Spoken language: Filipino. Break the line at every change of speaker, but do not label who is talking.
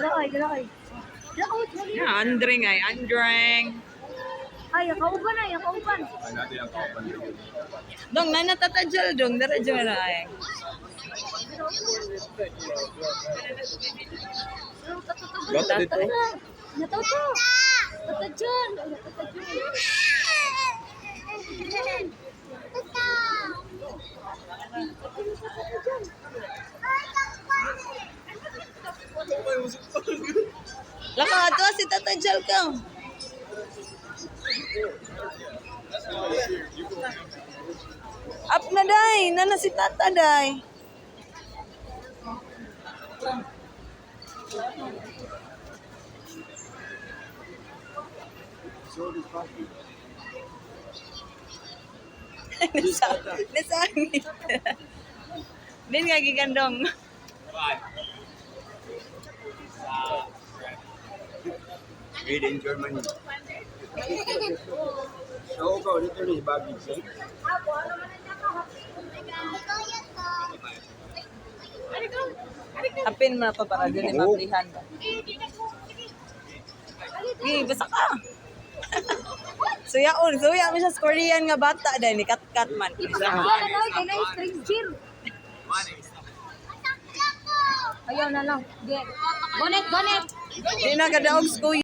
Dala ay.
Yeah, andring ay, andring.
Ay, kauban ay, kauban.
Dong, nanatatajal dong, daradyo na ay.
Tata dito. Natuto. Tata dyan.
Laka ato si tatajal ka. Up na day, nana si tata day. Nasangit. Din nga gigandong.
Made in Germany. So, go dito ni Bobby.
Apin mo na pa para din mablihan ba. Basa ka. Suya mo siya sa Korean nga bata dahil ni kat man.
Ayaw na lang. Bonet.
Di na kadaog school.